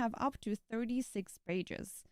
have up to 36 pages.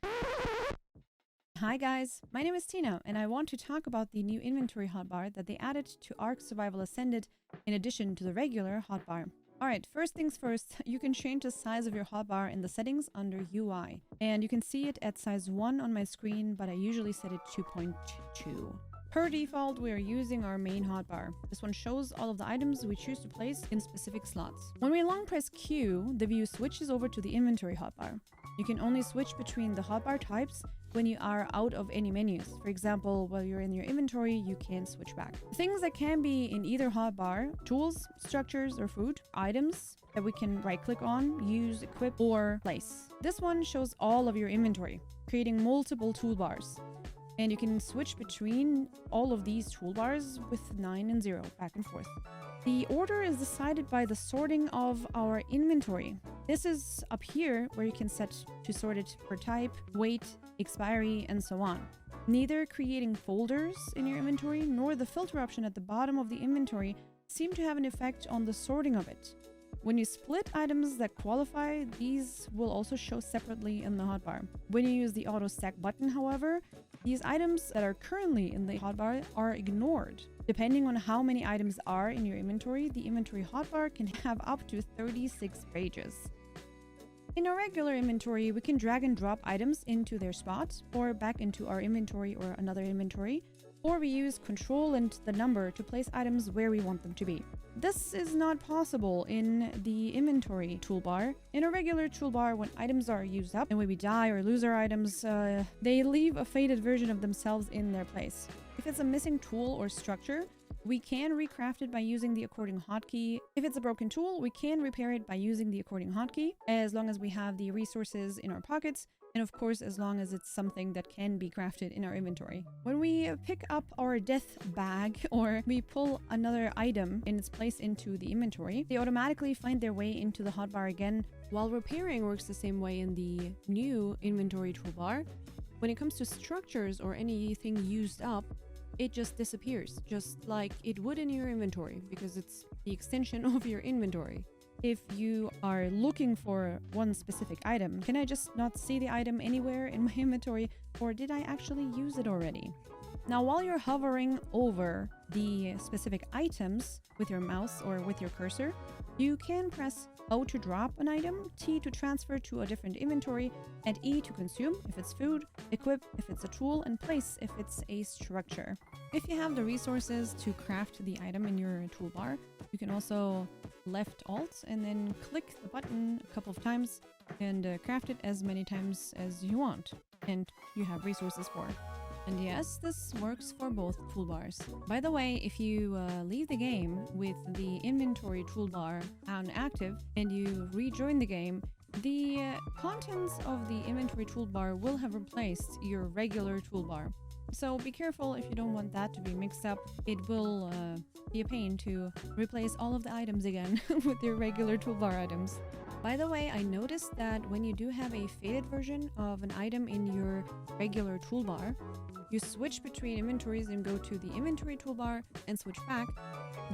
Hi guys, my name is Tina and I want to talk about the new inventory hotbar that they added to Ark Survival Ascended in addition to the regular hotbar. Alright, first things first, you can change the size of your hotbar in the settings under UI. And you can see it at size 1 on my screen, but I usually set it 2.2. Per default, we are using our main hotbar. This one shows all of the items we choose to place in specific slots. When we long press Q, the view switches over to the inventory hotbar. You can only switch between the hotbar types when you are out of any menus. For example, while you're in your inventory, you can switch back. Things that can be in either hotbar: tools, structures, or food, items that we can right-click on, use, equip, or place. This one shows all of your inventory, creating multiple toolbars. And you can switch between all of these toolbars with 9 and 0, back and forth. The order is decided by the sorting of our inventory. This is up here where you can set to sort it per type, weight, expiry, and so on. Neither creating folders in your inventory nor the filter option at the bottom of the inventory seem to have an effect on the sorting of it. When you split items that qualify, these will also show separately in the hotbar. When you use the auto stack button, however, these items that are currently in the hotbar are ignored. Depending on how many items are in your inventory, the inventory hotbar can have up to 36 pages. In our regular inventory, we can drag and drop items into their spot or back into our inventory or another inventory, or we use Control and the number to place items where we want them to be. This is not possible in the inventory toolbar. In a regular toolbar, when items are used up and when we die or lose our items, they leave a faded version of themselves in their place. If it's a missing tool or structure, we can recraft it by using the according hotkey. If it's a broken tool, we can repair it by using the according hotkey, as long as we have the resources in our pockets. And of course, as long as it's something that can be crafted in our inventory. When we pick up our death bag or we pull another item in its place into the inventory, they automatically find their way into the hotbar again. While repairing works the same way in the new inventory toolbar, when it comes to structures or anything used up, it just disappears, just like it would in your inventory, because it's the extension of your inventory. If you are looking for one specific item, can I just not see the item anywhere in my inventory, or did I actually use it already? Now, while you're hovering over the specific items with your mouse or with your cursor, you can press O to drop an item, T to transfer to a different inventory, and E to consume if it's food, equip if it's a tool, and place if it's a structure. If you have the resources to craft the item in your toolbar, you can also left Alt and then click the button a couple of times and craft it as many times as you want, and you have resources for it. And yes, this works for both toolbars. By the way, if you leave the game with the inventory toolbar unactive and you rejoin the game, the contents of the inventory toolbar will have replaced your regular toolbar. So be careful if you don't want that to be mixed up. It will be a pain to replace all of the items again with your regular toolbar items. By the way, I noticed that when you do have a faded version of an item in your regular toolbar, you switch between inventories and go to the inventory toolbar and switch back,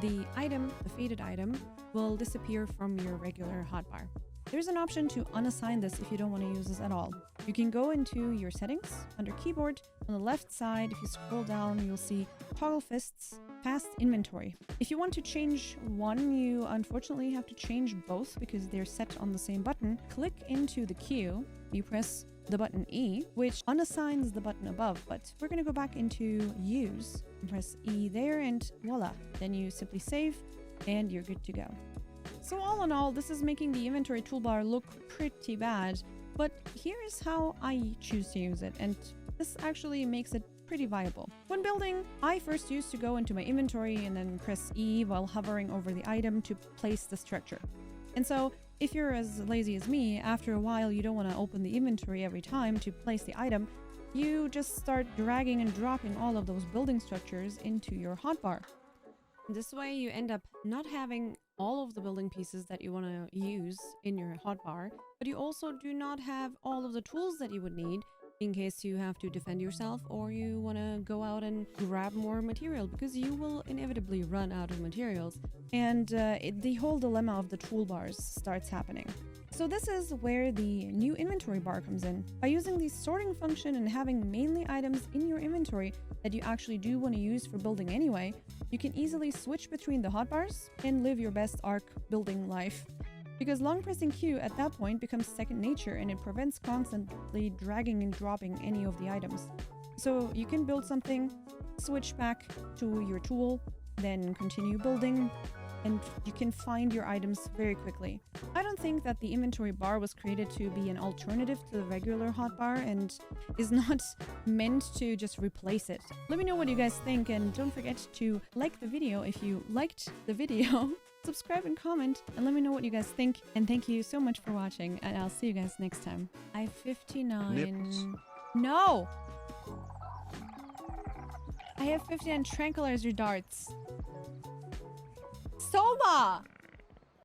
the item, the faded item, will disappear from your regular hotbar. There's an option to unassign this if you don't want to use this at all. You can go into your settings under keyboard. On the left side, if you scroll down, you'll see toggle fists, fast inventory. If you want to change one, you unfortunately have to change both because they're set on the same button. Click into the queue. You press the button E, which unassigns the button above, but we're going to go back into use and press E there, and voila. Then you simply save and you're good to go. So all in all, this is making the inventory toolbar look pretty bad, but here is how I choose to use it, and this actually makes it pretty viable. When building, I first used to go into my inventory and then press E while hovering over the item to place the structure. And so if you're as lazy as me, after a while you don't want to open the inventory every time to place the item, you just start dragging and dropping all of those building structures into your hotbar. This way you end up not having all of the building pieces that you want to use in your hotbar, but you also do not have all of the tools that you would need in case you have to defend yourself or you want to go out and grab more material, because you will inevitably run out of materials. And the whole dilemma of the toolbars starts happening. So this is where the new inventory bar comes in. By using the sorting function and having mainly items in your inventory that you actually do want to use for building anyway, you can easily switch between the hotbars and live your best Ark building life. Because long pressing Q at that point becomes second nature and it prevents constantly dragging and dropping any of the items. So you can build something, switch back to your tool, then continue building, and you can find your items very quickly. I don't think that the inventory bar was created to be an alternative to the regular hotbar and is not meant to just replace it. Let me know what you guys think, and don't forget to like the video if you liked the video. Subscribe and comment and let me know what you guys think, and thank you so much for watching, and I'll see you guys next time. I have 59... Nips. No! I have 59 tranquilizer darts. Soma!